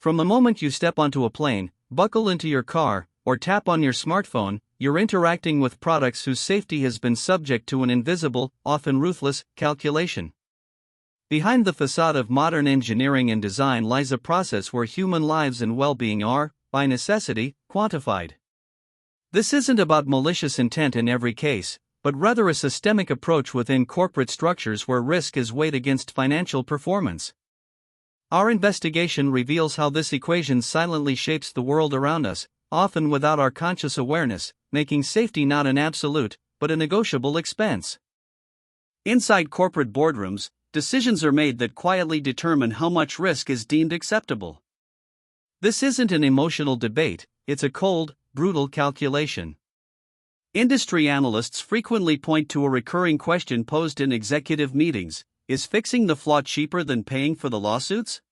From the moment you step onto a plane, buckle into your car, or tap on your smartphone, you're interacting with products whose safety has been subject to an invisible, often ruthless, calculation. Behind the facade of modern engineering and design lies a process where human lives and well-being are, by necessity, quantified. This isn't about malicious intent in every case, but rather a systemic approach within corporate structures where risk is weighed against financial performance. Our investigation reveals how this equation silently shapes the world around us, often without our conscious awareness, making safety not an absolute, but a negotiable expense. Inside corporate boardrooms, decisions are made that quietly determine how much risk is deemed acceptable. This isn't an emotional debate, it's a cold, brutal calculation. Industry analysts frequently point to a recurring question posed in executive meetings: is fixing the flaw cheaper than paying for the lawsuits?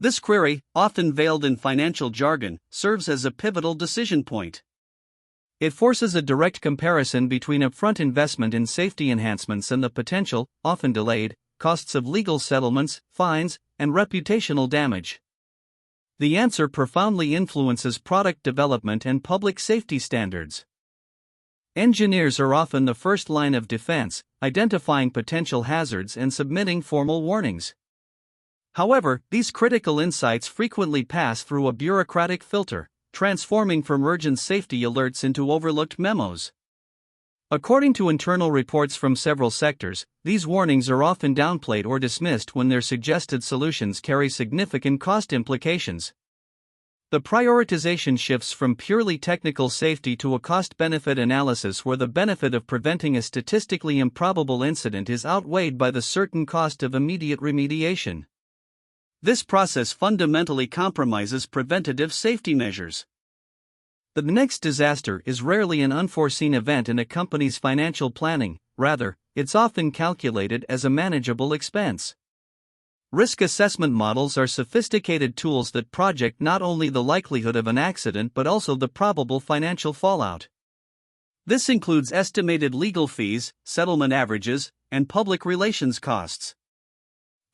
This query, often veiled in financial jargon, serves as a pivotal decision point. It forces a direct comparison between upfront investment in safety enhancements and the potential, often delayed, costs of legal settlements, fines, and reputational damage. The answer profoundly influences product development and public safety standards. Engineers are often the first line of defense, identifying potential hazards and submitting formal warnings. However, these critical insights frequently pass through a bureaucratic filter, transforming from urgent safety alerts into overlooked memos. According to internal reports from several sectors, these warnings are often downplayed or dismissed when their suggested solutions carry significant cost implications. The prioritization shifts from purely technical safety to a cost-benefit analysis where the benefit of preventing a statistically improbable incident is outweighed by the certain cost of immediate remediation. This process fundamentally compromises preventative safety measures. The next disaster is rarely an unforeseen event in a company's financial planning, rather, it's often calculated as a manageable expense. Risk assessment models are sophisticated tools that project not only the likelihood of an accident but also the probable financial fallout. This includes estimated legal fees, settlement averages, and public relations costs.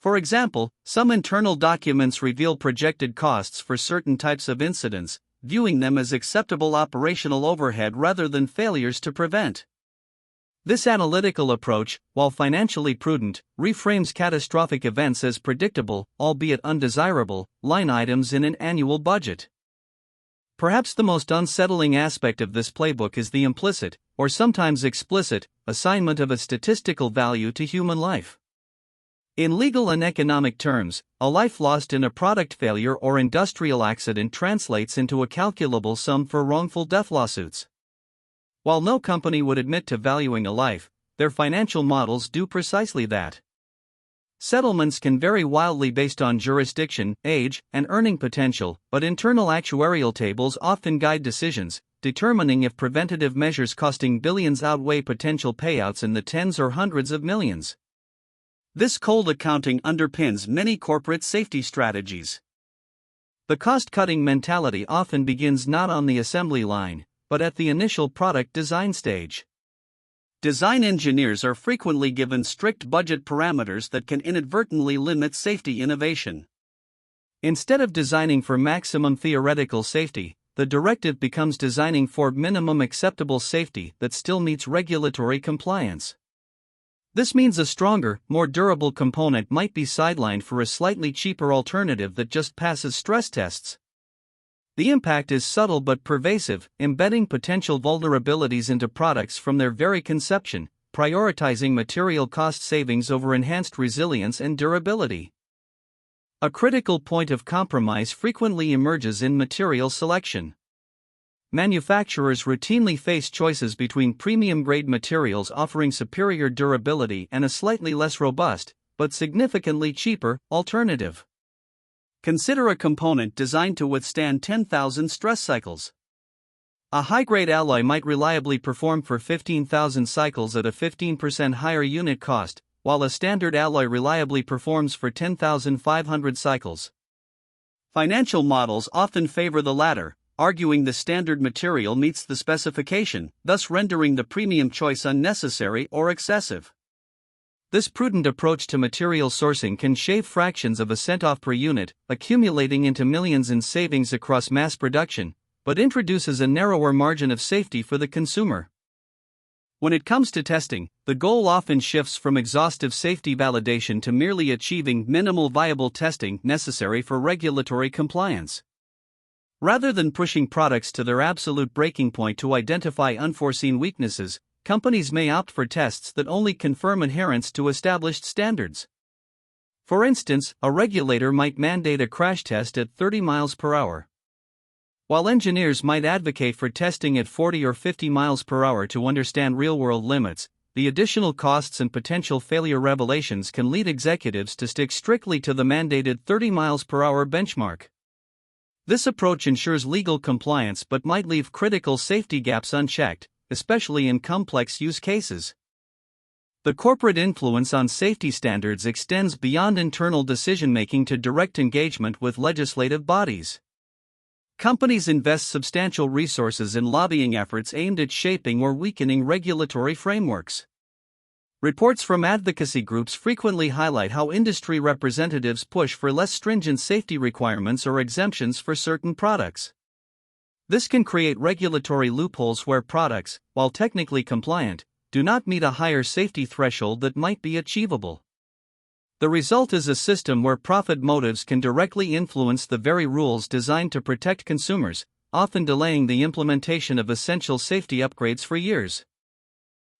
For example, some internal documents reveal projected costs for certain types of incidents, viewing them as acceptable operational overhead rather than failures to prevent. This analytical approach, while financially prudent, reframes catastrophic events as predictable, albeit undesirable, line items in an annual budget. Perhaps the most unsettling aspect of this playbook is the implicit, or sometimes explicit, assignment of a statistical value to human life. In legal and economic terms, a life lost in a product failure or industrial accident translates into a calculable sum for wrongful death lawsuits. While no company would admit to valuing a life, their financial models do precisely that. Settlements can vary wildly based on jurisdiction, age, and earning potential, but internal actuarial tables often guide decisions, determining if preventative measures costing billions outweigh potential payouts in the tens or hundreds of millions. This cold accounting underpins many corporate safety strategies. The cost-cutting mentality often begins not on the assembly line, but at the initial product design stage. Design engineers are frequently given strict budget parameters that can inadvertently limit safety innovation. Instead of designing for maximum theoretical safety, the directive becomes designing for minimum acceptable safety that still meets regulatory compliance. This means a stronger, more durable component might be sidelined for a slightly cheaper alternative that just passes stress tests. The impact is subtle but pervasive, embedding potential vulnerabilities into products from their very conception, prioritizing material cost savings over enhanced resilience and durability. A critical point of compromise frequently emerges in material selection. Manufacturers routinely face choices between premium-grade materials offering superior durability and a slightly less robust, but significantly cheaper, alternative. Consider a component designed to withstand 10,000 stress cycles. A high-grade alloy might reliably perform for 15,000 cycles at a 15% higher unit cost, while a standard alloy reliably performs for 10,500 cycles. Financial models often favor the latter, arguing the standard material meets the specification, thus rendering the premium choice unnecessary or excessive. This prudent approach to material sourcing can shave fractions of a cent off per unit, accumulating into millions in savings across mass production, but introduces a narrower margin of safety for the consumer. When it comes to testing, the goal often shifts from exhaustive safety validation to merely achieving minimal viable testing necessary for regulatory compliance. Rather than pushing products to their absolute breaking point to identify unforeseen weaknesses, companies may opt for tests that only confirm adherence to established standards. For instance, a regulator might mandate a crash test at 30 miles per hour, while engineers might advocate for testing at 40 or 50 miles per hour to understand real-world limits. The additional costs and potential failure revelations can lead executives to stick strictly to the mandated 30 miles per hour benchmark. This approach ensures legal compliance but might leave critical safety gaps unchecked, especially in complex use cases. The corporate influence on safety standards extends beyond internal decision-making to direct engagement with legislative bodies. Companies invest substantial resources in lobbying efforts aimed at shaping or weakening regulatory frameworks. Reports from advocacy groups frequently highlight how industry representatives push for less stringent safety requirements or exemptions for certain products. This can create regulatory loopholes where products, while technically compliant, do not meet a higher safety threshold that might be achievable. The result is a system where profit motives can directly influence the very rules designed to protect consumers, often delaying the implementation of essential safety upgrades for years.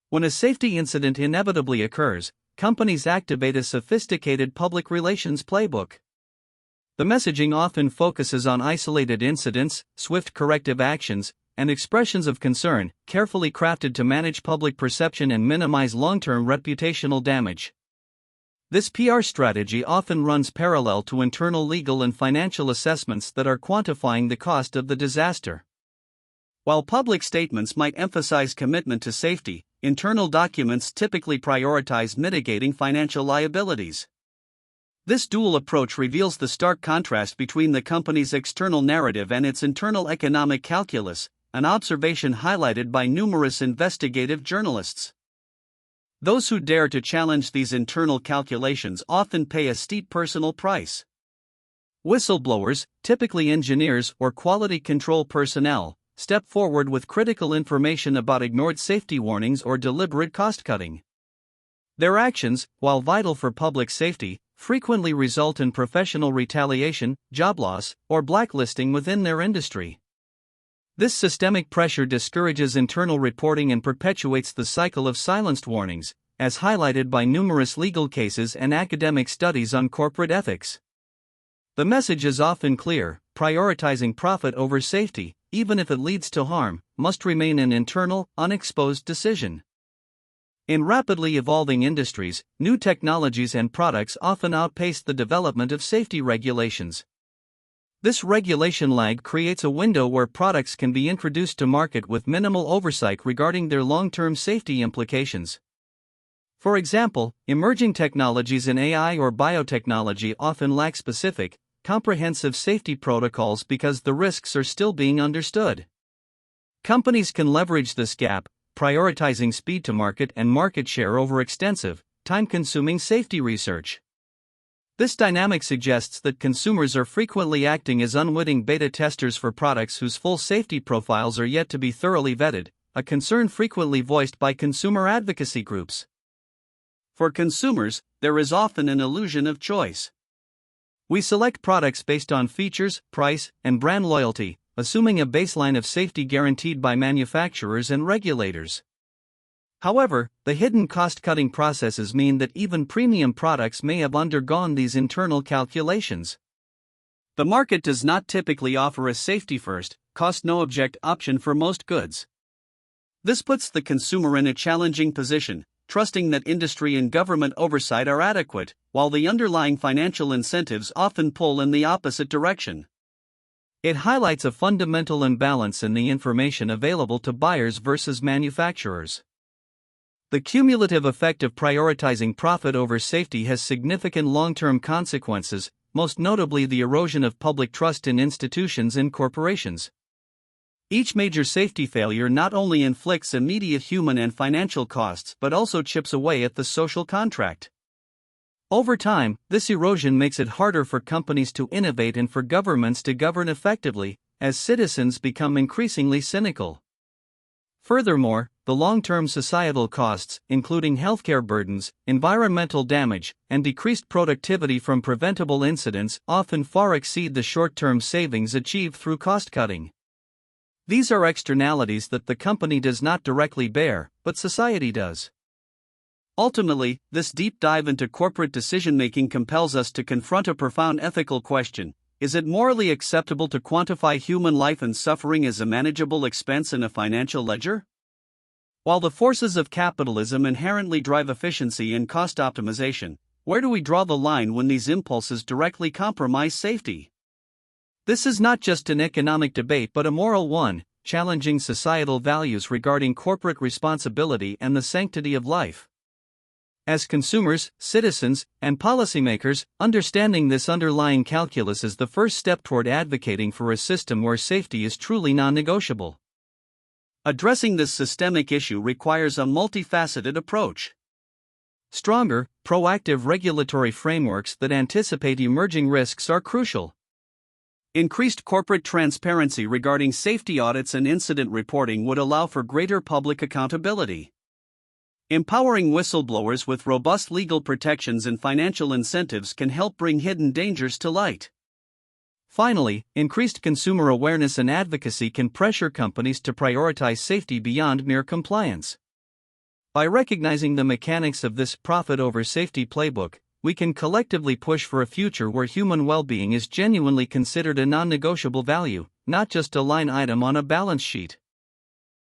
When a safety incident inevitably occurs, companies activate a sophisticated public relations playbook. The messaging often focuses on isolated incidents, swift corrective actions, and expressions of concern, carefully crafted to manage public perception and minimize long-term reputational damage. This PR strategy often runs parallel to internal legal and financial assessments that are quantifying the cost of the disaster. While public statements might emphasize commitment to safety, internal documents typically prioritize mitigating financial liabilities. This dual approach reveals the stark contrast between the company's external narrative and its internal economic calculus, an observation highlighted by numerous investigative journalists. Those who dare to challenge these internal calculations often pay a steep personal price. Whistleblowers, typically engineers or quality control personnel, step forward with critical information about ignored safety warnings or deliberate cost-cutting. Their actions, while vital for public safety, frequently result in professional retaliation, job loss, or blacklisting within their industry. This systemic pressure discourages internal reporting and perpetuates the cycle of silenced warnings, as highlighted by numerous legal cases and academic studies on corporate ethics. The message is often clear: prioritizing profit over safety, even if it leads to harm, must remain an internal, unexposed decision. In rapidly evolving industries, new technologies and products often outpace the development of safety regulations. This regulation lag creates a window where products can be introduced to market with minimal oversight regarding their long-term safety implications. For example, emerging technologies in AI or biotechnology often lack specific, comprehensive safety protocols because the risks are still being understood. Companies can leverage this gap, prioritizing speed to market and market share over extensive, time-consuming safety research. This dynamic suggests that consumers are frequently acting as unwitting beta testers for products whose full safety profiles are yet to be thoroughly vetted, a concern frequently voiced by consumer advocacy groups. For consumers, there is often an illusion of choice. We select products based on features, price, and brand loyalty, assuming a baseline of safety guaranteed by manufacturers and regulators. However, the hidden cost-cutting processes mean that even premium products may have undergone these internal calculations. The market does not typically offer a safety-first, cost-no-object option for most goods. This puts the consumer in a challenging position, trusting that industry and government oversight are adequate, while the underlying financial incentives often pull in the opposite direction. It highlights a fundamental imbalance in the information available to buyers versus manufacturers. The cumulative effect of prioritizing profit over safety has significant long-term consequences, most notably the erosion of public trust in institutions and corporations. Each major safety failure not only inflicts immediate human and financial costs but also chips away at the social contract. Over time, this erosion makes it harder for companies to innovate and for governments to govern effectively, as citizens become increasingly cynical. Furthermore, the long-term societal costs, including healthcare burdens, environmental damage, and decreased productivity from preventable incidents, often far exceed the short-term savings achieved through cost-cutting. These are externalities that the company does not directly bear, but society does. Ultimately, this deep dive into corporate decision-making compels us to confront a profound ethical question: is it morally acceptable to quantify human life and suffering as a manageable expense in a financial ledger? While the forces of capitalism inherently drive efficiency and cost optimization, where do we draw the line when these impulses directly compromise safety? This is not just an economic debate but a moral one, challenging societal values regarding corporate responsibility and the sanctity of life. As consumers, citizens, and policymakers, understanding this underlying calculus is the first step toward advocating for a system where safety is truly non-negotiable. Addressing this systemic issue requires a multifaceted approach. Stronger, proactive regulatory frameworks that anticipate emerging risks are crucial. Increased corporate transparency regarding safety audits and incident reporting would allow for greater public accountability. Empowering whistleblowers with robust legal protections and financial incentives can help bring hidden dangers to light. Finally, increased consumer awareness and advocacy can pressure companies to prioritize safety beyond mere compliance. By recognizing the mechanics of this profit over safety playbook, we can collectively push for a future where human well-being is genuinely considered a non-negotiable value, not just a line item on a balance sheet.